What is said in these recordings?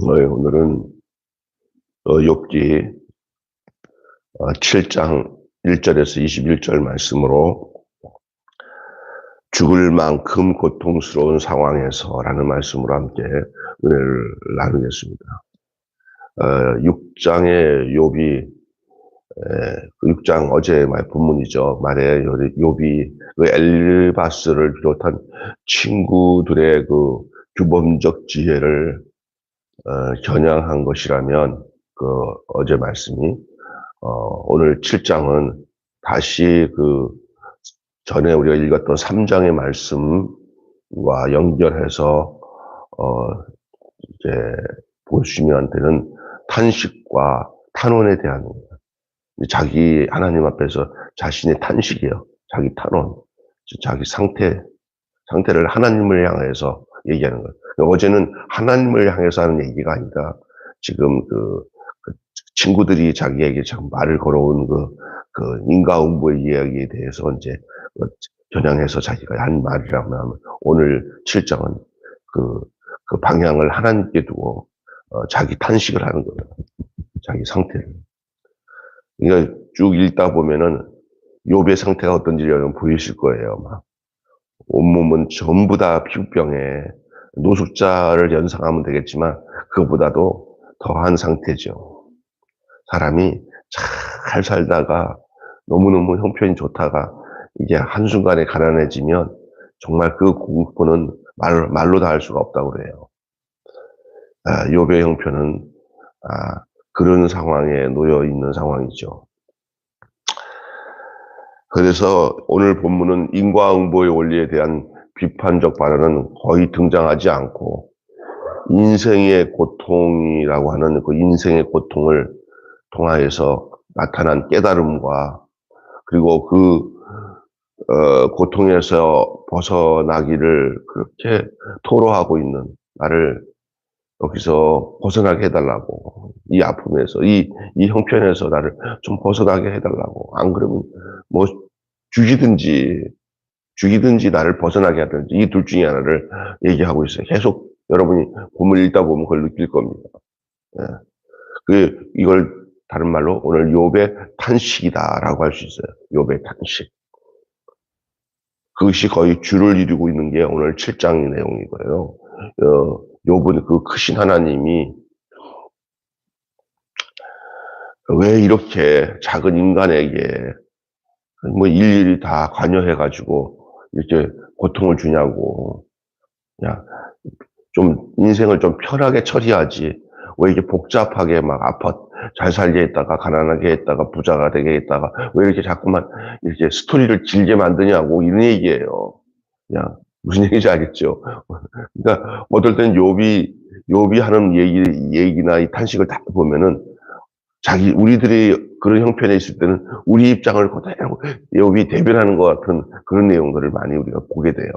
오늘은 욥기 7장 1절에서 21절 말씀으로 죽을 만큼 고통스러운 상황에서라는 말씀으로 함께 은혜를 나누겠습니다. 6장의 욥이 6장 어제 본문이죠. 말에 욥이 그 엘바스를 비롯한 친구들의 그 규범적 지혜를 겨냥한 것이라면 그 어제 말씀이 오늘 7장은 다시 그 전에 우리가 읽었던 3장의 말씀과 연결해서 이제 보시면 되는 탄식과 탄원에 대한 자기 하나님 앞에서 자신의 탄식이에요. 자기 탄원, 자기 상태를 하나님을 향해서 얘기하는 거예요. 어제는 하나님을 향해서 하는 얘기가 아니라 지금 그 친구들이 자기에게 참 말을 걸어온 그 인과응보의 이야기에 대해서 이제 겨냥해서 자기가 한 말이라고 하면 오늘 7장은 그 방향을 하나님께 두고 자기 탄식을 하는 거예요. 자기 상태를. 그러니까 쭉 읽다 보면은 욥의 상태가 어떤지 여러분 보이실 거예요. 막 온몸은 전부 다 피부병에 노숙자를 연상하면 되겠지만 그거보다도 더한 상태죠. 사람이 잘 살다가 너무너무 형편이 좋다가 이게 한순간에 가난해지면 정말 그 공포는 말로 다 할 수가 없다고 그래요. 욥의 형편은 그런 상황에 놓여 있는 상황이죠. 그래서 오늘 본문은 인과응보의 원리에 대한 비판적 발언은 거의 등장하지 않고 인생의 고통이라고 하는 그 인생의 고통을 통하여서 나타난 깨달음과 그리고 고통에서 벗어나기를 그렇게 토로하고 있는 나를 여기서 벗어나게 해달라고, 이 아픔에서, 이 형편에서 나를 좀 벗어나게 해달라고. 안 그러면 뭐 죽이든지 나를 벗어나게 하든지 이 둘 중에 하나를 얘기하고 있어요. 계속 여러분이 본문 읽다 보면 그걸 느낄 겁니다. 이걸 다른 말로 오늘 욥의 탄식이다라고 할 수 있어요. 욥의 탄식. 그것이 거의 주를 이루고 있는 게 오늘 7장의 내용이고요. 욥은 그 크신 하나님이 왜 이렇게 작은 인간에게 뭐 일일이 다 관여해가지고 이렇게 고통을 주냐고. 그냥 좀 인생을 좀 편하게 처리하지. 왜 이렇게 복잡하게 막 잘 살게 했다가 가난하게 했다가 부자가 되게 했다가 왜 이렇게 자꾸만 이렇게 스토리를 길게 만드냐고 이런 얘기예요. 그냥 무슨 얘기인지 알겠죠? 그러니까 어떨 땐 욥이 하는 얘기나 이 탄식을 다 보면은 우리들이 그런 형편에 있을 때는 우리 입장을 그대로 욥이 대변하는 것 같은 그런 내용들을 많이 우리가 보게 돼요.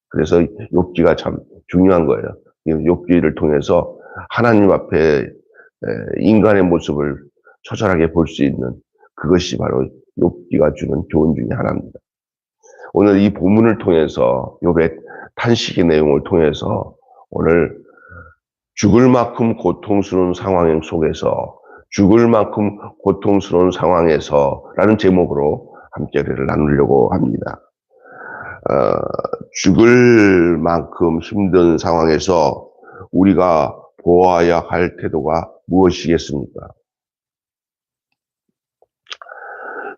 그래서 욥기가 참 중요한 거예요. 욥기를 통해서 하나님 앞에 인간의 모습을 처절하게 볼 수 있는 그것이 바로 욥기가 주는 교훈 중에 하나입니다. 오늘 이 본문을 통해서 욥의 탄식의 내용을 통해서 오늘 죽을 만큼 고통스러운 상황 속에서 죽을 만큼 고통스러운 상황에서라는 제목으로 함께를 나누려고 합니다. 죽을 만큼 힘든 상황에서 우리가 보아야 할 태도가 무엇이겠습니까?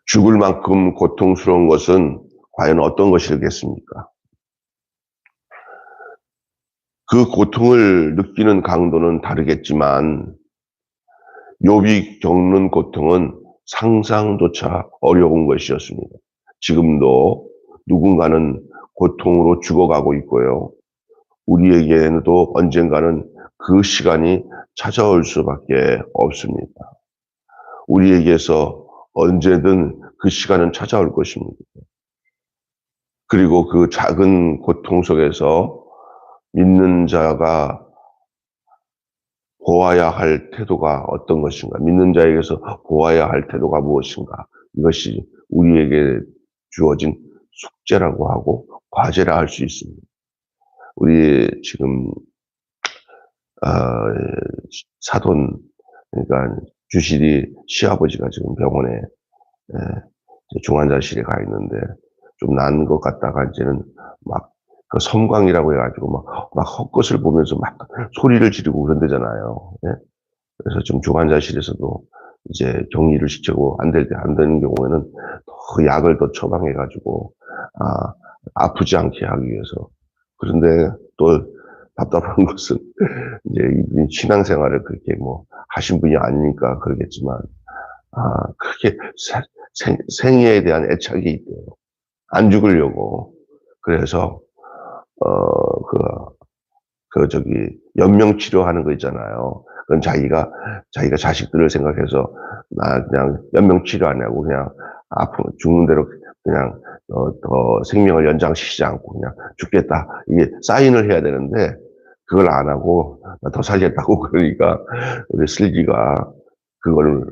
죽을 만큼 고통스러운 것은 과연 어떤 것이겠습니까? 그 고통을 느끼는 강도는 다르겠지만 욥이 겪는 고통은 상상조차 어려운 것이었습니다. 지금도 누군가는 고통으로 죽어가고 있고요. 우리에게도 언젠가는 그 시간이 찾아올 수밖에 없습니다. 우리에게서 언제든 그 시간은 찾아올 것입니다. 그리고 그 작은 고통 속에서 믿는 자가 보아야 할 태도가 어떤 것인가? 믿는 자에게서 보아야 할 태도가 무엇인가? 이것이 우리에게 주어진 숙제라고 하고 과제라 할 수 있습니다. 우리 지금 사돈, 그러니까 주실이 시아버지가 지금 병원에 중환자실에 가 있는데 좀 나은 것 같다가 이제는 막 그 섬광이라고 해가지고 막 헛것을 보면서 막 소리를 지르고 그런대잖아요. 예? 그래서 지금 중환자실에서도 이제 격리를 시키고 안 되는 경우에는 더 약을 더 처방해가지고 아프지 않게 하기 위해서. 그런데 또 답답한 것은 이제 이분이 신앙생활을 그렇게 뭐 하신 분이 아니니까 그러겠지만 그렇게 생애에 대한 애착이 있대요. 안 죽으려고. 그래서 그 저기 연명 치료하는 거 있잖아요. 그건 자기가 자식들을 생각해서 나 그냥 연명 치료 안 하고 그냥 죽는 대로 그냥 더 생명을 연장시키지 않고 그냥 죽겠다. 이게 사인을 해야 되는데 그걸 안 하고 나 더 살겠다고 그러니까 우리 슬기가 그거를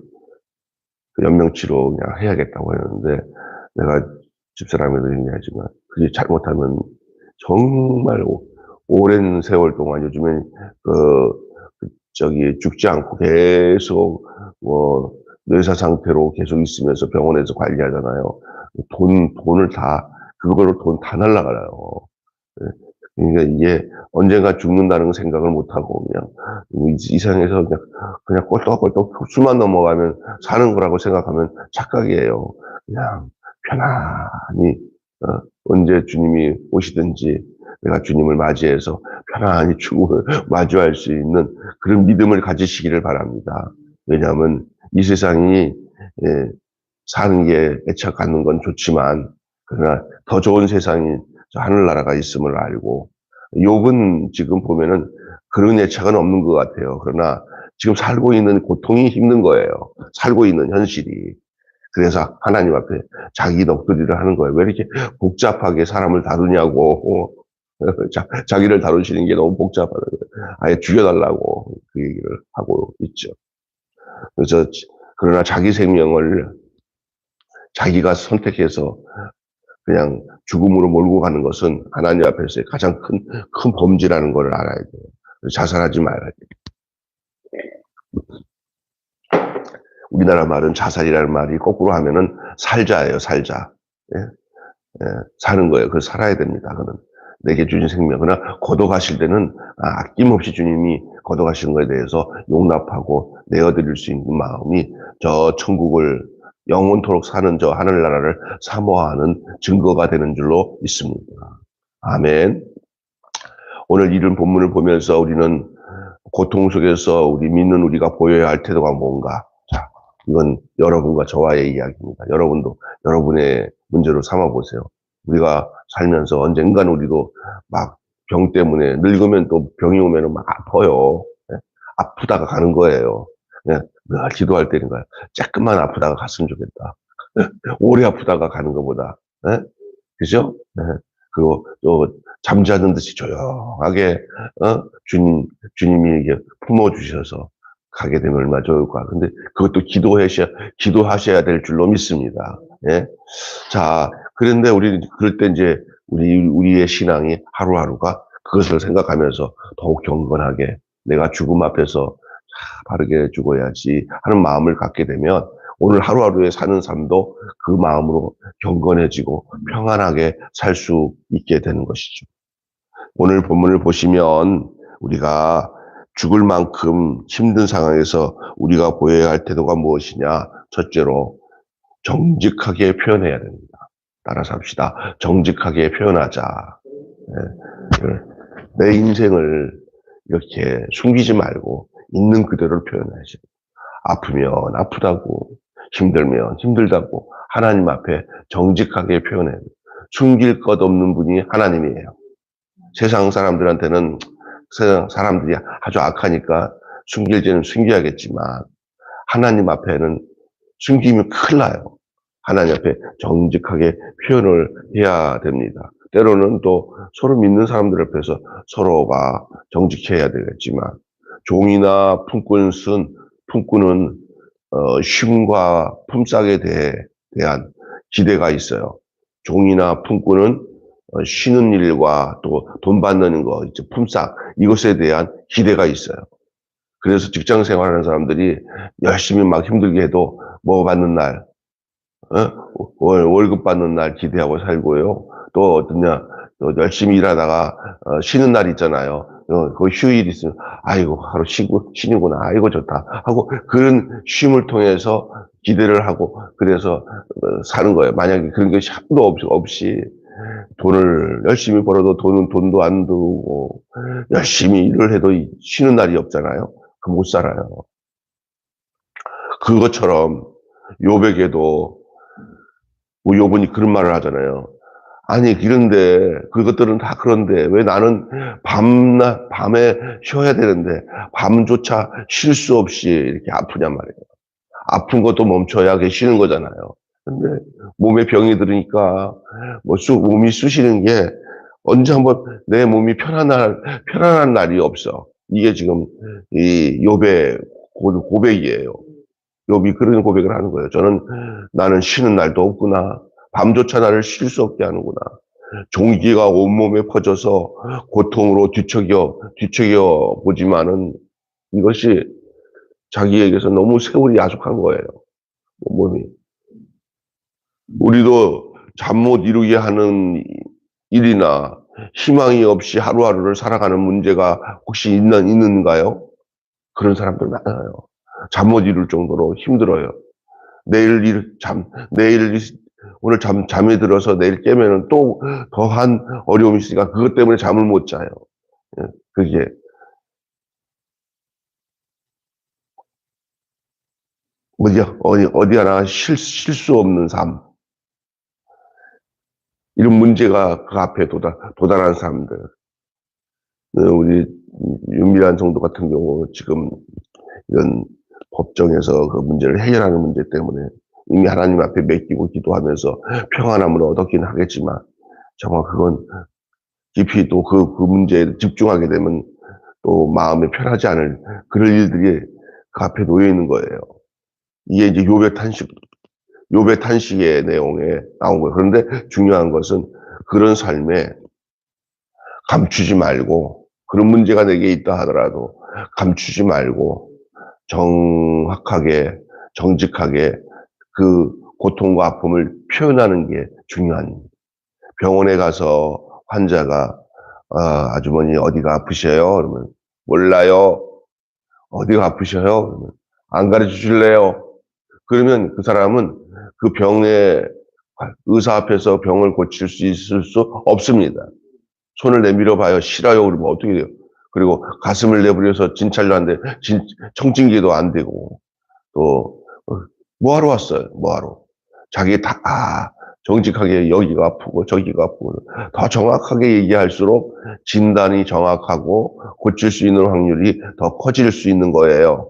그 연명치료 그냥 해야겠다고 했는데 내가 집사람에도 얘기하지만 그게 잘못하면 정말 오랜 세월 동안 요즘엔 죽지 않고 계속 뭐 뇌사 상태로 계속 있으면서 병원에서 관리하잖아요. 돈을 다 그거로 돈 다 날라가요. 예. 그러니까 이게 언젠가 죽는다는 생각을 못 하고 그냥 이 세상에서 그냥 꼴떡꼴떡 수만 넘어가면 사는 거라고 생각하면 착각이에요. 그냥 편안히 언제 주님이 오시든지 내가 주님을 맞이해서 편안히 죽음을 마주할 수 있는 그런 믿음을 가지시기를 바랍니다. 왜냐하면 이 세상이 사는 게 애착 갖는 건 좋지만 그러나 더 좋은 세상이 저 하늘나라가 있음을 알고 욥은 지금 보면은 그런 애착은 없는 것 같아요. 그러나 지금 살고 있는 고통이 힘든 거예요. 살고 있는 현실이. 그래서 하나님 앞에 자기 넋두리를 하는 거예요. 왜 이렇게 복잡하게 사람을 다루냐고. 자기를 다루시는 게 너무 복잡하다고. 아예 죽여달라고 그 얘기를 하고 있죠. 그래서 그러나 자기 생명을 자기가 선택해서 그냥 죽음으로 몰고 가는 것은 하나님 앞에서의 가장 큰 범죄라는 걸 알아야 돼요. 자살하지 말아야 돼요. 우리나라 말은 자살이라는 말이 거꾸로 하면은 살자예요, 살자. 예? 사는 거예요. 그걸 살아야 됩니다. 그는 내게 주신 생명. 그러나 거둬가실 때는 아낌없이 주님이 거둬가시는 것에 대해서 용납하고 내어드릴 수 있는 마음이 저 천국을 영원토록 사는 저 하늘나라를 사모하는 증거가 되는 줄로 믿습니다. 아멘. 오늘 이런 본문을 보면서 우리는 고통 속에서 우리 믿는 우리가 보여야 할 태도가 뭔가. 자, 이건 여러분과 저와의 이야기입니다. 여러분도 여러분의 문제로 삼아보세요. 우리가 살면서 언젠간 우리도 막 병 때문에 늙으면 또 병이 오면 막 아파요. 아프다가 가는 거예요. 그냥 늘 기도할 때는 거야. 조금만 아프다가 갔으면 좋겠다. 오래 아프다가 가는 것보다. 그죠? 그리고 또 잠자는 듯이 조용하게 주님이 이게 품어주셔서 가게 되면 얼마나 좋을까. 근데 그것도 기도하셔야 될 줄로 믿습니다. 예. 자, 그런데 그럴 때 이제 우리의 신앙이 하루하루가 그것을 생각하면서 더욱 경건하게 내가 죽음 앞에서 바르게 죽어야지 하는 마음을 갖게 되면 오늘 하루하루에 사는 삶도 그 마음으로 경건해지고 평안하게 살 수 있게 되는 것이죠. 오늘 본문을 보시면 우리가 죽을 만큼 힘든 상황에서 우리가 보여야 할 태도가 무엇이냐? 첫째로 정직하게 표현해야 됩니다. 따라서 합시다. 정직하게 표현하자. 내 인생을 이렇게 숨기지 말고 있는 그대로 표현하시. 아프면 아프다고, 힘들면 힘들다고 하나님 앞에 정직하게 표현해요. 숨길 것 없는 분이 하나님이에요. 세상 사람들한테는 세상 사람들이 아주 악하니까 숨길지는 숨겨야겠지만 하나님 앞에는 숨기면 큰일 나요. 하나님 앞에 정직하게 표현을 해야 됩니다. 때로는 또 서로 믿는 사람들 앞에서 서로가 정직해야 되겠지만 종이나 품꾼은 쉼과 품삯에 대한 기대가 있어요. 종이나 품꾼은 쉬는 일과 또 돈 받는 거, 이제 품삯, 이것에 대한 기대가 있어요. 그래서 직장 생활하는 사람들이 열심히 막 힘들게 해도 뭐 받는 날, 월급 받는 날 기대하고 살고요. 또 어떠냐, 또 열심히 일하다가 쉬는 날 있잖아요. 그 휴일 있으면 아이고 하루 쉬는구나, 아이고 좋다 하고 그런 쉼을 통해서 기대를 하고 그래서 사는 거예요. 만약에 그런 것이 하나도 없이 돈을 열심히 벌어도 돈도 안 들고 열심히 일을 해도 쉬는 날이 없잖아요. 그 못 살아요. 그것처럼 욥에게도 뭐 욥은이 그런 말을 하잖아요. 아니 그런데 그것들은 다 그런데 왜 나는 밤에 쉬어야 되는데 밤조차 쉴 수 없이 이렇게 아프냔 말이에요. 아픈 것도 멈춰야 쉬는 거잖아요. 근데 몸에 병이 들으니까 뭐 몸이 쑤시는 게 언제 한번 내 몸이 편안한 날이 없어. 이게 지금 이 욥의 고백이에요. 욥이 그런 고백을 하는 거예요. 나는 쉬는 날도 없구나. 밤조차 나를 쉴 수 없게 하는구나. 종기가 온몸에 퍼져서 고통으로 뒤척여 보지만은 이것이 자기에게서 너무 세월이 야속한 거예요. 몸이. 우리도 잠 못 이루게 하는 일이나 희망이 없이 하루하루를 살아가는 문제가 혹시 있는가요? 그런 사람들 많아요. 잠 못 이룰 정도로 힘들어요. 내일 오늘 잠에 들어서 내일 깨면은 또 더한 어려움이 있으니까 그것 때문에 잠을 못 자요. 예, 그게 어디 하나 쉴 수 없는 삶. 이런 문제가 그 앞에 도달한 사람들. 우리 윤미란 성도 같은 경우 지금 이런 법정에서 그 문제를 해결하는 문제 때문에 이미 하나님 앞에 맡기고 기도하면서 평안함을 얻었긴 하겠지만 정말 그건 깊이 또 그 문제에 집중하게 되면 또 마음이 편하지 않을 그런 일들이 그 앞에 놓여 있는 거예요. 이게 이제 욥의 탄식의 내용에 나온 거예요. 그런데 중요한 것은 그런 삶에 감추지 말고 그런 문제가 내게 있다 하더라도 감추지 말고 정직하게 그 고통과 아픔을 표현하는 게 중요한. 병원에 가서 환자가 아주머니 어디가 아프셔요? 그러면 몰라요. 어디가 아프셔요? 그러면 안 가르쳐 줄래요? 그러면 그 사람은 그 의사 앞에서 병을 고칠 수 있을 수 없습니다. 손을 내밀어 봐요. 싫어요. 그러면 어떻게 돼요? 그리고 가슴을 내부려서 진찰도 안 돼. 청진기도 안 되고. 또, 뭐하러 왔어요? 뭐하러? 자기 정직하게 여기가 아프고 저기가 아프고 더 정확하게 얘기할수록 진단이 정확하고 고칠 수 있는 확률이 더 커질 수 있는 거예요.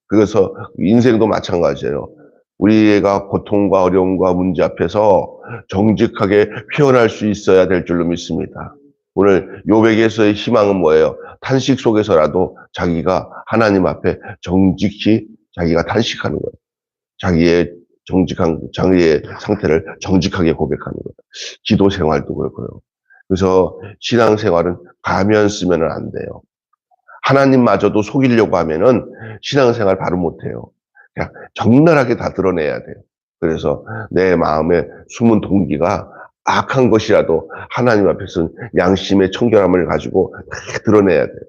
그래서 인생도 마찬가지예요. 우리가 고통과 어려움과 문제 앞에서 정직하게 표현할 수 있어야 될 줄로 믿습니다. 오늘 욥에게서의 희망은 뭐예요? 탄식 속에서라도 자기가 하나님 앞에 정직히 자기가 탄식하는 거예요. 자기의 상태를 정직하게 고백하는 거예요. 기도 생활도 그렇고요. 그래서 신앙 생활은 가면 쓰면 안 돼요. 하나님마저도 속이려고 하면은 신앙 생활 바로 못 해요. 그냥 적나라하게 다 드러내야 돼요. 그래서 내 마음에 숨은 동기가 악한 것이라도 하나님 앞에서는 양심의 청결함을 가지고 다 드러내야 돼요.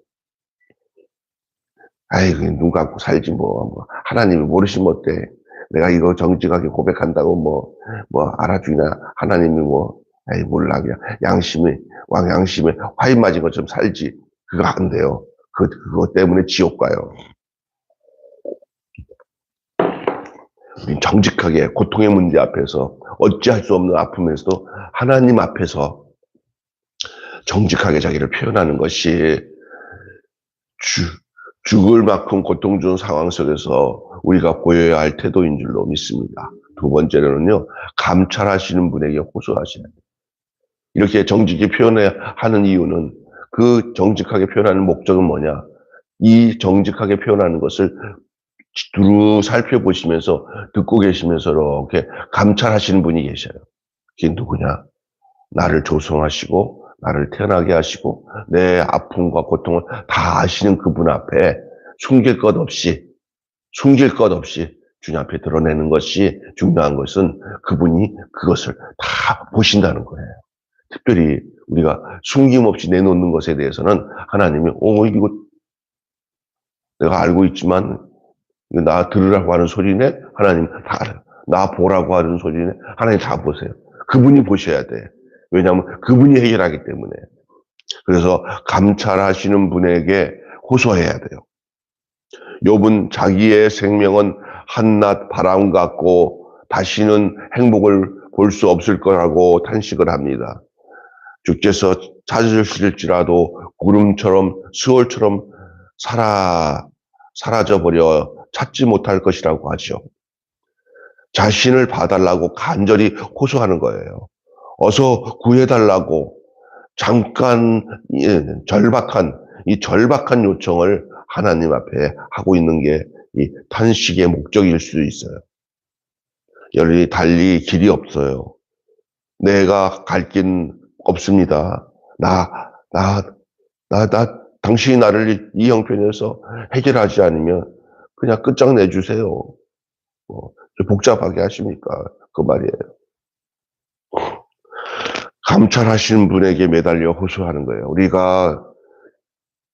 아이고, 눈 감고 살지 뭐. 하나님이 모르시면 어때? 내가 이거 정직하게 고백한다고 알아주나? 하나님이 에이, 몰라. 그냥 양심에 화인 맞은 것처럼 살지. 그거 안 돼요. 그것 때문에 지옥 가요. 정직하게 고통의 문제 앞에서 어찌할 수 없는 아픔에서도 하나님 앞에서 정직하게 자기를 표현하는 것이 죽을 만큼 고통 준 상황 속에서 우리가 보여야 할 태도인 줄로 믿습니다. 두 번째로는요, 감찰하시는 분에게 호소하시는. 이렇게 정직히 표현해야 하는 이유는 그 정직하게 표현하는 목적은 뭐냐? 이 정직하게 표현하는 것을 두루 살펴보시면서 듣고 계시면서 이렇게 감찰하시는 분이 계셔요. 그게 누구냐? 나를 조성하시고 나를 태어나게 하시고 내 아픔과 고통을 다 아시는 그분 앞에 숨길 것 없이 주님 앞에 드러내는 것이 중요한 것은 그분이 그것을 다 보신다는 거예요. 특별히 우리가 숨김없이 내놓는 것에 대해서는 하나님이 이거 내가 알고 있지만 이거 나 들으라고 하는 소리네? 하나님 다 알아요. 나 보라고 하는 소리네? 하나님 다 보세요. 그분이 보셔야 돼. 왜냐하면 그분이 해결하기 때문에. 그래서 감찰하시는 분에게 호소해야 돼요. 욥은 자기의 생명은 한낮 바람 같고 다시는 행복을 볼 수 없을 거라고 탄식을 합니다. 주께서 찾으실지라도 구름처럼 수월처럼 사라져버려 찾지 못할 것이라고 하죠. 자신을 봐달라고 간절히 호소하는 거예요. 어서 구해달라고 잠깐 절박한 요청을 하나님 앞에 하고 있는 게 이 탄식의 목적일 수도 있어요. 여기 달리 길이 없어요. 내가 갈 길 없습니다. 당신이 나를 이 형편에서 해결하지 않으면 그냥 끝장내주세요. 복잡하게 하십니까? 그 말이에요. 감찰하시는 분에게 매달려 호소하는 거예요. 우리가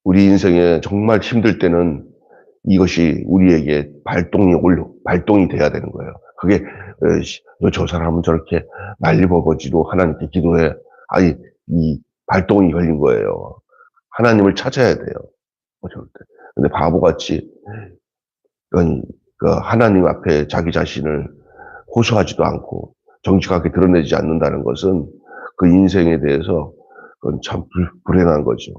우리 인생에 정말 힘들 때는 이것이 우리에게 발동이 돼야 되는 거예요. 그게 저 사람은 저렇게 난리버거지로 하나님께 기도해. 아니 이 발동이 걸린 거예요. 하나님을 찾아야 돼요. 근데 바보같이 하나님 앞에 자기 자신을 호소하지도 않고 정직하게 드러내지 않는다는 것은 그 인생에 대해서 그건 참 불행한 거죠.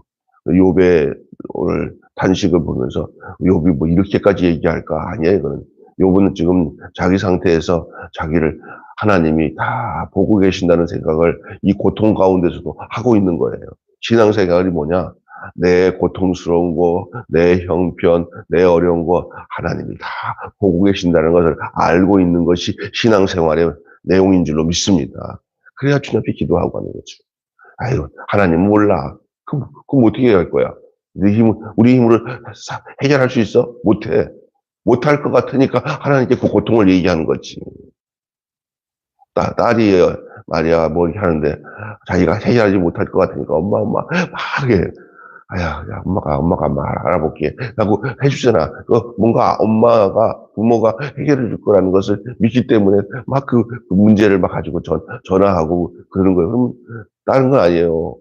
욥의 오늘 탄식을 보면서 욥이 뭐 이렇게까지 얘기할까? 아니에요. 이거는 욥은 지금 자기 상태에서 자기를 하나님이 다 보고 계신다는 생각을 이 고통 가운데서도 하고 있는 거예요. 신앙생활이 뭐냐? 내 고통스러운 거, 내 형편, 내 어려운 거 하나님이 다 보고 계신다는 것을 알고 있는 것이 신앙생활의 내용인 줄로 믿습니다. 그래야 주님 앞에 기도하고 하는 거죠. 아유, 하나님 몰라. 그럼 어떻게 할 거야? 우리 힘으로 해결할 수 있어? 못해. 못할 것 같으니까 하나님께 그 고통을 얘기하는 거지. 딸이 말이야, 뭐 이렇게 하는데 자기가 해결하지 못할 것 같으니까 엄마, 막 이렇게. 야, 엄마가 알아볼게. 라고 해주잖아. 뭔가 부모가 해결해 줄 거라는 것을 믿기 때문에 막 그 문제를 막 가지고 전화하고 그러는 거예요. 그럼 다른 건 아니에요.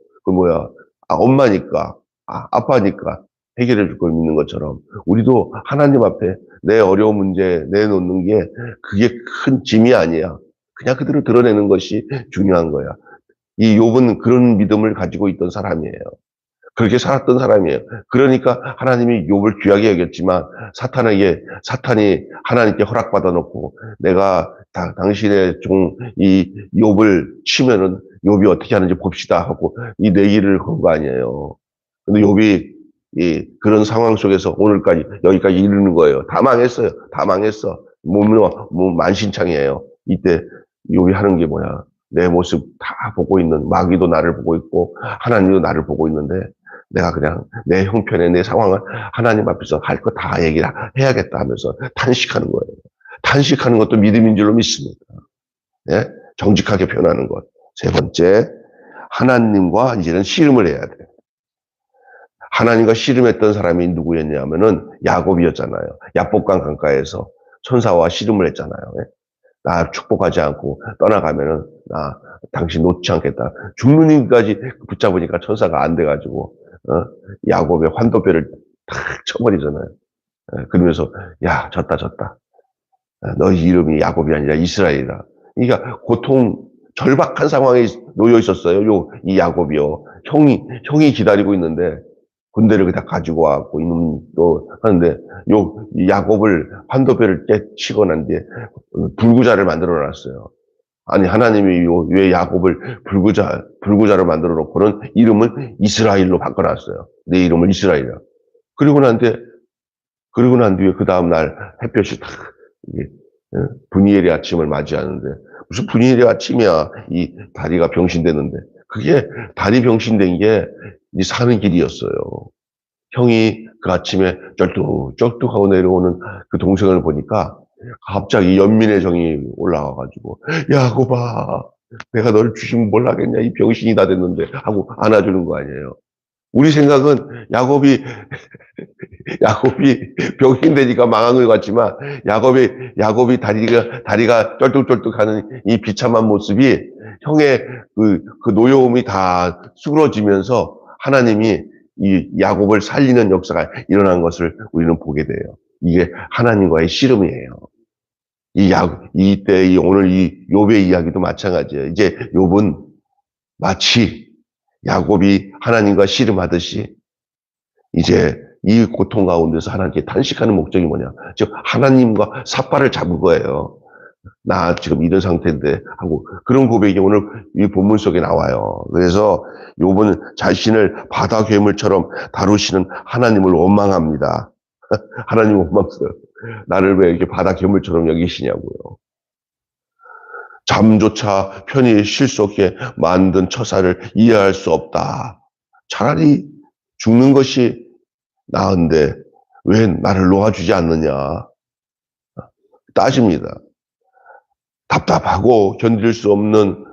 엄마니까, 아빠니까 해결해 줄 걸 믿는 것처럼 우리도 하나님 앞에 내 어려운 문제 내놓는 게 그게 큰 짐이 아니야. 그냥 그대로 드러내는 것이 중요한 거야. 이 욥은 그런 믿음을 가지고 있던 사람이에요. 그렇게 살았던 사람이에요. 그러니까 하나님이 욥을 귀하게 여겼지만 사탄이 하나님께 허락받아 놓고 내가 당신의 이 욥을 치면은 욥이 어떻게 하는지 봅시다 하고 이 내기를 건 거 아니에요. 근데 욥이 그런 상황 속에서 오늘까지 여기까지 이르는 거예요. 다 망했어요. 다 망했어. 몸 만신창이에요. 이때 욥이 하는 게 뭐야? 내 모습 다 보고 있는 마귀도 나를 보고 있고 하나님도 나를 보고 있는데 내가 그냥 내 형편에 내 상황을 하나님 앞에서 할 거 다 얘기를 해야겠다 하면서 탄식하는 거예요. 탄식하는 것도 믿음인 줄로 믿습니다. 예? 정직하게 표현하는 것. 세 번째, 하나님과 이제는 씨름을 해야 돼요. 하나님과 씨름했던 사람이 누구였냐면은 야곱이었잖아요. 야복강 강가에서 천사와 씨름을 했잖아요. 예? 나 축복하지 않고 떠나가면은 나 당신 놓지 않겠다. 죽는 힘까지 붙잡으니까 천사가 안 돼가지고 야곱의 환도뼈를 탁 쳐버리잖아요. 그러면서 야 졌다. 너희 이름이 야곱이 아니라 이스라엘이다. 그러니까 절박한 상황에 놓여 있었어요. 이 야곱이요. 형이 기다리고 있는데 군대를 다 가지고 와갖고 또 하는데 이 야곱을 환도뼈를 깨치고 난 뒤에 불구자를 만들어 놨어요. 아니 하나님이 왜 야곱을 불구자로 만들어 놓고는 이름을 이스라엘로 바꿔놨어요. 내 이름을 이스라엘이라. 그리고 난 뒤에 그 다음 날 햇볕이 탁 분이엘의 아침을 맞이하는데 무슨 분이엘의 아침이야. 이 다리가 병신되는데. 그게 다리 병신된 게 이 사는 길이었어요. 형이 그 아침에 쩔뚝쩔뚝하고 내려오는 그 동생을 보니까 갑자기 연민의 정이 올라와가지고 야곱아 내가 너를 주시면 뭘 하겠냐 이 병신이 다 됐는데 하고 안아주는 거 아니에요. 우리 생각은 야곱이 병신 되니까 망한 것 같지만 야곱이 다리가 쩔뚝쩔뚝하는 이 비참한 모습이 형의 그 노여움이 다 수그러지면서 하나님이 이 야곱을 살리는 역사가 일어난 것을 우리는 보게 돼요. 이게 하나님과의 씨름이에요. 오늘 이 욥의 이야기도 마찬가지예요. 이제 욥은 마치 야곱이 하나님과 씨름하듯이 이제 이 고통 가운데서 하나님께 단식하는 목적이 뭐냐. 즉 하나님과 삿발을 잡은 거예요. 나 지금 이런 상태인데 하고 그런 고백이 오늘 이 본문 속에 나와요. 그래서 욥은 자신을 바다 괴물처럼 다루시는 하나님을 원망합니다. 하나님 원망스러워. 나를 왜 이렇게 바다 괴물처럼 여기시냐고요. 잠조차 편히 쉴 수 없게 만든 처사를 이해할 수 없다. 차라리 죽는 것이 나은데 왜 나를 놓아주지 않느냐. 따집니다. 답답하고 견딜 수 없는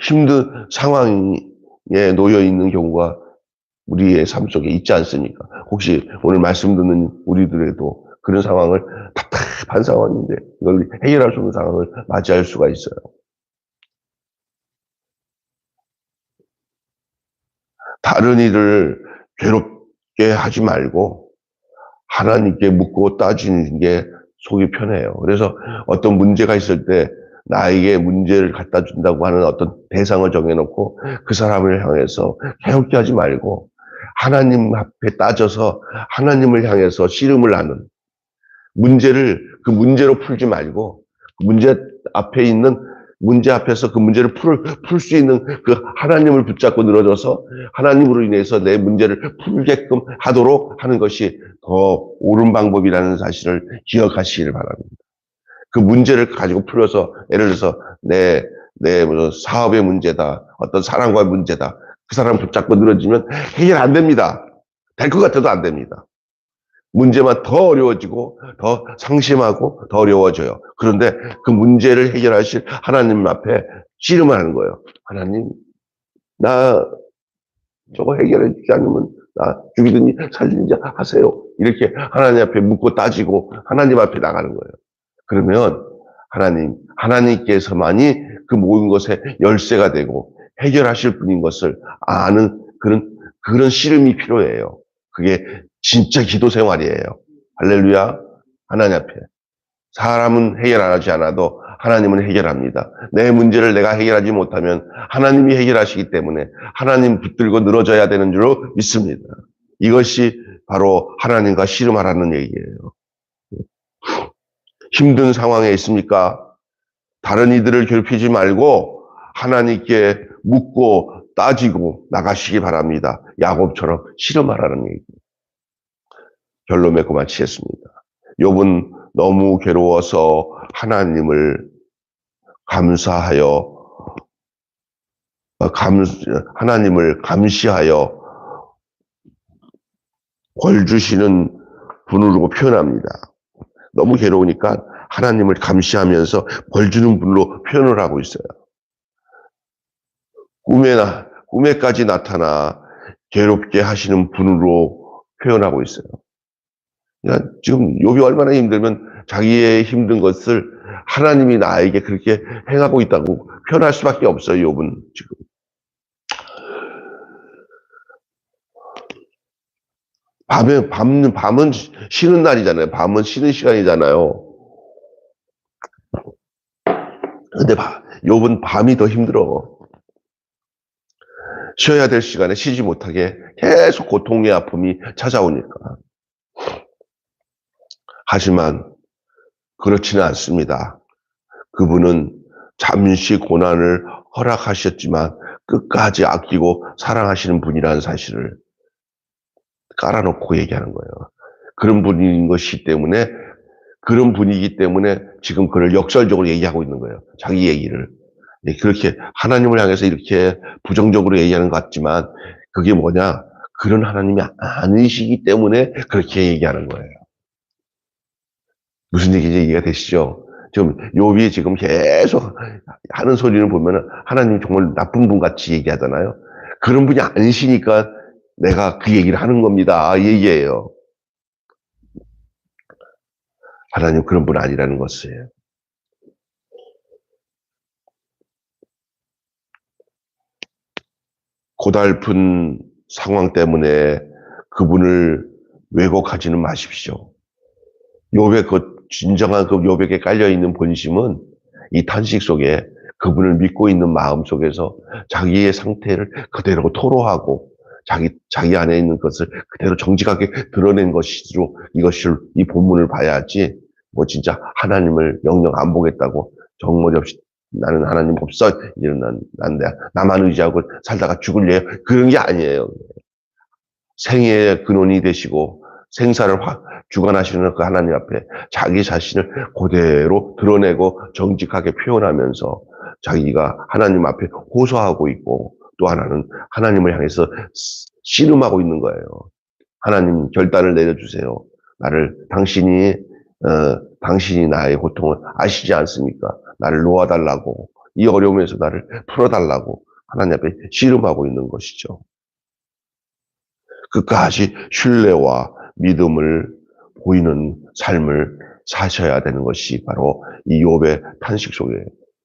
힘든 상황에 놓여 있는 경우가 우리의 삶 속에 있지 않습니까? 혹시 오늘 말씀 듣는 우리들에도 그런 상황을 답답한 상황인데 이걸 해결할 수 없는 상황을 맞이할 수가 있어요. 다른 일을 괴롭게 하지 말고 하나님께 묻고 따지는 게 속이 편해요. 그래서 어떤 문제가 있을 때 나에게 문제를 갖다 준다고 하는 어떤 대상을 정해놓고 그 사람을 향해서 해롭게 하지 말고 하나님 앞에 따져서 하나님을 향해서 씨름을 하는 문제를 그 문제로 풀지 말고 그 문제 앞에 있는 문제 앞에서 그 문제를 풀 수 있는 그 하나님을 붙잡고 늘어져서 하나님으로 인해서 내 문제를 풀게끔 하도록 하는 것이 더 옳은 방법이라는 사실을 기억하시길 바랍니다. 그 문제를 가지고 풀어서 예를 들어서 내 무슨 사업의 문제다, 어떤 사람과의 문제다. 그 사람 붙잡고 늘어지면 해결 안 됩니다. 될 것 같아도 안 됩니다. 문제만 더 어려워지고 더 상심하고 더 어려워져요. 그런데 그 문제를 해결하실 하나님 앞에 씨름을 하는 거예요. 하나님, 나 저거 해결해 주지 않으면 나 죽이든지 살리든지 하세요. 이렇게 하나님 앞에 묻고 따지고 하나님 앞에 나가는 거예요. 그러면 하나님께서만이 그 모든 것에 열쇠가 되고 해결하실 분인 것을 아는 그런 씨름이 필요해요. 그게 진짜 기도 생활이에요. 할렐루야. 하나님 앞에. 사람은 해결 안 하지 않아도 하나님은 해결합니다. 내 문제를 내가 해결하지 못하면 하나님이 해결하시기 때문에 하나님 붙들고 늘어져야 되는 줄로 믿습니다. 이것이 바로 하나님과 씨름하라는 얘기예요. 힘든 상황에 있습니까? 다른 이들을 괴롭히지 말고 하나님께 묻고 따지고 나가시기 바랍니다. 야곱처럼 씨름하라는 얘기예요. 결론 맺고 마치겠습니다. 욥은 너무 괴로워서 하나님을 하나님을 감시하여 벌 주시는 분으로 표현합니다. 너무 괴로우니까 하나님을 감시하면서 벌 주는 분으로 표현을 하고 있어요. 꿈에까지 나타나 괴롭게 하시는 분으로 표현하고 있어요. 그러니까 지금 욥이 얼마나 힘들면 자기의 힘든 것을 하나님이 나에게 그렇게 행하고 있다고 표현할 수밖에 없어요. 욥은 지금. 밤은 쉬는 날이잖아요. 밤은 쉬는 시간이잖아요. 근데 욥은 밤이 더 힘들어. 쉬어야 될 시간에 쉬지 못하게 계속 고통의 아픔이 찾아오니까. 하지만 그렇지는 않습니다. 그분은 잠시 고난을 허락하셨지만 끝까지 아끼고 사랑하시는 분이라는 사실을 깔아놓고 얘기하는 거예요. 그런 분인 것이기 때문에 그런 분위기 때문에 지금 그를 역설적으로 얘기하고 있는 거예요. 자기 얘기를. 그렇게 하나님을 향해서 이렇게 부정적으로 얘기하는 것 같지만 그게 뭐냐? 그런 하나님이 아니시기 때문에 그렇게 얘기하는 거예요. 무슨 얘기인지 이해가 되시죠? 지금 욥이 지금 계속 하는 소리를 보면은 하나님이 정말 나쁜 분 같이 얘기하잖아요. 그런 분이 아니시니까 내가 그 얘기를 하는 겁니다. 이 얘기예요. 하나님 그런 분 아니라는 것이에요. 고달픈 상황 때문에 그분을 왜곡하지는 마십시오. 욥의 그 진정한 그 욥에게 깔려있는 본심은 이 탄식 속에 그분을 믿고 있는 마음 속에서 자기의 상태를 그대로 토로하고 자기 안에 있는 것을 그대로 정직하게 드러낸 것이로 이것을 이 본문을 봐야지 뭐 진짜 하나님을 영영 안 보겠다고 정머리 없이 나는 하나님 없어 이런 나만 의지하고 살다가 죽을래요 그런 게 아니에요. 생애의 근원이 되시고 생사를 주관하시는 그 하나님 앞에 자기 자신을 그대로 드러내고 정직하게 표현하면서 자기가 하나님 앞에 호소하고 있고 또 하나는 하나님을 향해서 씨름하고 있는 거예요. 하나님 결단을 내려주세요. 당신이 나의 고통을 아시지 않습니까? 나를 놓아달라고 이 어려움에서 나를 풀어달라고 하나님 앞에 씨름하고 있는 것이죠. 끝까지 신뢰와 믿음을 보이는 삶을 사셔야 되는 것이 바로 이 욥의 탄식 속에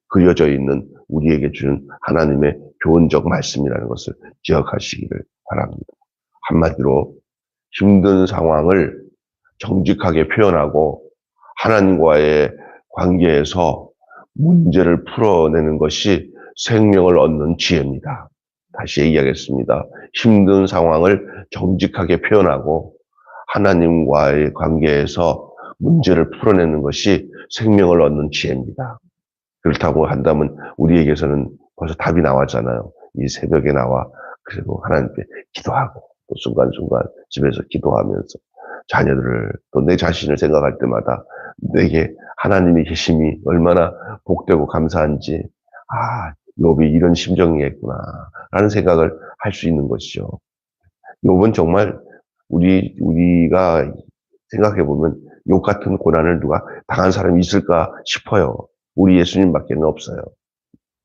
그려져 있는 우리에게 주는 하나님의 교훈적 말씀이라는 것을 기억하시기를 바랍니다. 한마디로 힘든 상황을 정직하게 표현하고 하나님과의 관계에서 문제를 풀어내는 것이 생명을 얻는 지혜입니다. 다시 얘기하겠습니다. 힘든 상황을 정직하게 표현하고 하나님과의 관계에서 문제를 풀어내는 것이 생명을 얻는 지혜입니다. 그렇다고 한다면 우리에게서는 벌써 답이 나왔잖아요. 이 새벽에 나와 그리고 하나님께 기도하고 또 순간순간 집에서 기도하면서 자녀들을 또 내 자신을 생각할 때마다 내게 하나님의 계심이 얼마나 복되고 감사한지 욥이 이런 심정이겠구나 라는 생각을 할 수 있는 것이죠. 욥은 정말 우리가 생각해보면 욥 같은 고난을 누가 당한 사람이 있을까 싶어요. 우리 예수님밖에 없어요.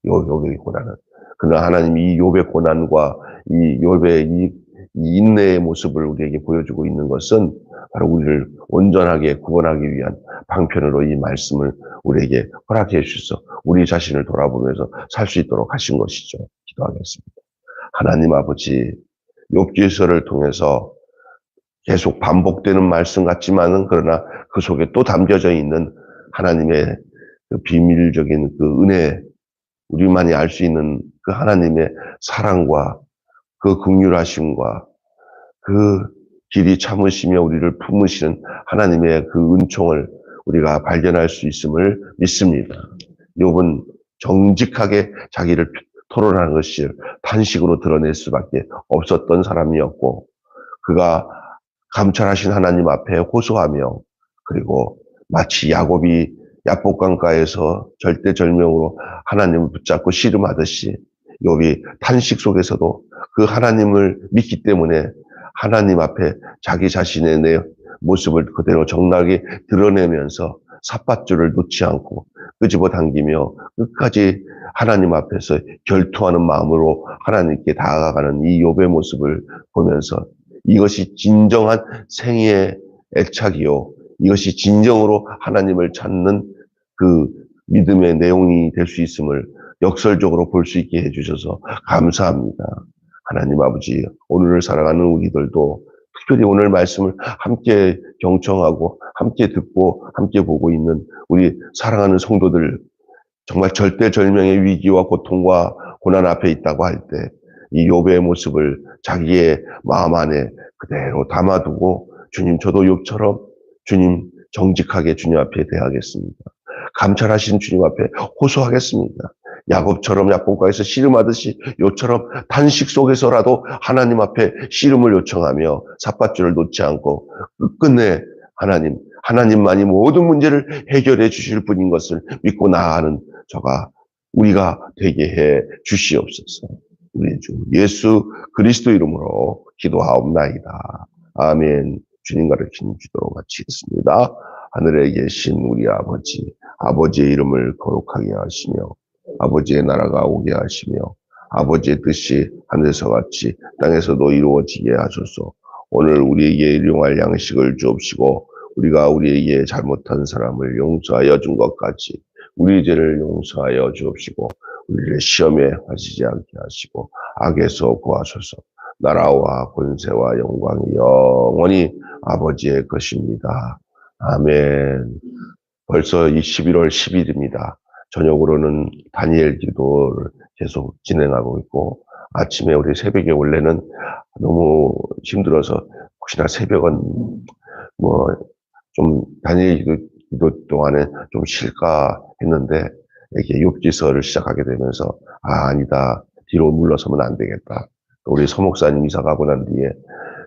욥의 고난은. 그러나 하나님이 이 욥의 고난과 이 욥의 이 인내의 모습을 우리에게 보여주고 있는 것은 바로 우리를 온전하게 구원하기 위한 방편으로 이 말씀을 우리에게 허락해 주셔서 우리 자신을 돌아보면서 살 수 있도록 하신 것이죠. 기도하겠습니다. 하나님 아버지, 욥기서를 통해서 계속 반복되는 말씀 같지만은 그러나 그 속에 또 담겨져 있는 하나님의 그 비밀적인 그 은혜, 우리만이 알 수 있는 그 하나님의 사랑과 그 긍휼하심과 그 길이 참으시며 우리를 품으시는 하나님의 그 은총을 우리가 발견할 수 있음을 믿습니다. 욥은 정직하게 자기를 토론하는 것이 탄식으로 드러낼 수밖에 없었던 사람이었고 그가 감찰하신 하나님 앞에 호소하며 그리고 마치 야곱이 야복강가에서 절대절명으로 하나님을 붙잡고 씨름하듯이 욥이 탄식 속에서도 그 하나님을 믿기 때문에 하나님 앞에 자기 자신의 내 모습을 그대로 정나게 드러내면서 삿밧줄을 놓지 않고 끄집어 당기며 끝까지 하나님 앞에서 결투하는 마음으로 하나님께 다가가는 이 욥의 모습을 보면서 이것이 진정한 생애의 애착이요. 이것이 진정으로 하나님을 찾는 그 믿음의 내용이 될 수 있음을 역설적으로 볼 수 있게 해주셔서 감사합니다. 하나님 아버지, 오늘을 살아가는 우리들도 특별히 오늘 말씀을 함께 경청하고 함께 듣고 함께 보고 있는 우리 사랑하는 성도들 정말 절대절명의 위기와 고통과 고난 앞에 있다고 할 때 이 욥의 모습을 자기의 마음 안에 그대로 담아두고 주님 저도 욥처럼 주님 정직하게 주님 앞에 대하겠습니다. 감찰하신 주님 앞에 호소하겠습니다. 야곱처럼 야복강가에서 씨름하듯이 욥처럼 탄식 속에서라도 하나님 앞에 씨름을 요청하며 삿밧줄을 놓지 않고 끝끝내 하나님 하나님만이 모든 문제를 해결해 주실 분인 것을 믿고 나아가는 우리가 되게 해 주시옵소서. 우리 주 예수 그리스도 이름으로 기도하옵나이다. 아멘. 주님 가르치는 기도로 마치겠습니다. 하늘에 계신 우리 아버지, 아버지의 이름을 거룩하게 하시며 아버지의 나라가 오게 하시며 아버지의 뜻이 하늘에서 같이 땅에서도 이루어지게 하소서. 오늘 우리에게 일용할 양식을 주옵시고 우리가 우리에게 잘못한 사람을 용서하여 준 것 같이 우리 죄를 용서하여 주옵시고 우리를 시험에 하시지 않게 하시고 악에서 구하소서. 나라와 권세와 영광이 영원히 아버지의 것입니다. 아멘. 벌써 이 11월 10일입니다. 저녁으로는 다니엘 기도를 계속 진행하고 있고 아침에 우리 새벽에 원래는 너무 힘들어서 혹시나 새벽은 좀 다니엘 기도 동안에 좀 쉴까 했는데 이렇게 욥기서를 시작하게 되면서 아니다. 뒤로 물러서면 안 되겠다. 우리 서목사님 이사 가고 난 뒤에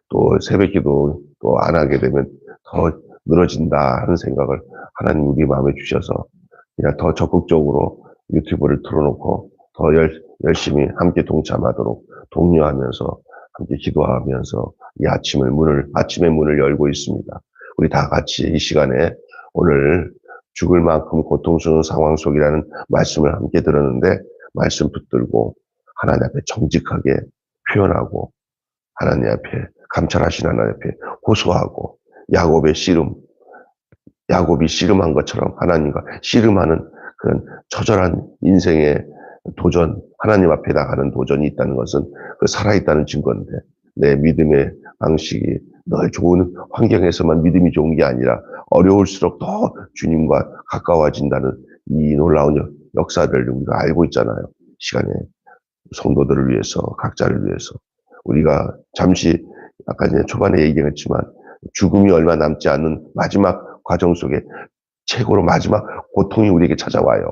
또 새벽 기도 또 안 하게 되면 더 늘어진다 하는 생각을 하나님 우리 마음에 주셔서 그냥 더 적극적으로 유튜브를 틀어놓고 더 열심히 함께 동참하도록 독려하면서 함께 기도하면서 이 아침의 문을 열고 있습니다. 우리 다 같이 이 시간에 오늘 죽을 만큼 고통스러운 상황 속이라는 말씀을 함께 들었는데 말씀 붙들고 하나님 앞에 정직하게 표현하고 하나님 앞에 감찰하신 하나님 앞에 호소하고 야곱이 씨름한 것처럼 하나님과 씨름하는 그런 처절한 인생의 도전, 하나님 앞에 나가는 도전이 있다는 것은 그 살아있다는 증거인데 내 믿음의 방식이 늘 좋은 환경에서만 믿음이 좋은 게 아니라 어려울수록 더 주님과 가까워진다는 이 놀라운 역사를 우리가 알고 있잖아요. 시간에 성도들을 위해서, 각자를 위해서. 우리가 잠시 아까 초반에 얘기했지만 죽음이 얼마 남지 않는 마지막 과정 속에 최고로 마지막 고통이 우리에게 찾아와요.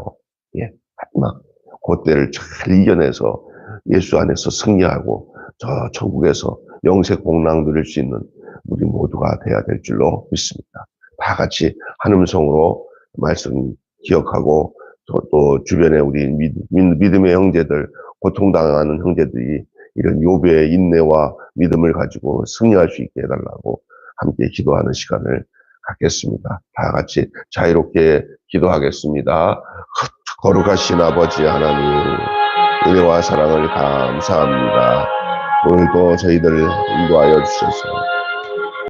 예, 마지막 그때를 잘 이겨내서 예수 안에서 승리하고 저 천국에서 영생 복락 누릴 수 있는 우리 모두가 돼야 될 줄로 믿습니다. 다 같이 한 음성으로 말씀 기억하고 또 주변에 우리 믿음의 형제들, 고통당하는 형제들이 이런 욥의 인내와 믿음을 가지고 승리할 수 있게 해달라고 함께 기도하는 시간을 갖겠습니다. 다 같이 자유롭게 기도하겠습니다. 거룩하신 아버지 하나님, 은혜와 사랑을 감사합니다. 오늘도 저희들을 인도하여 주셔서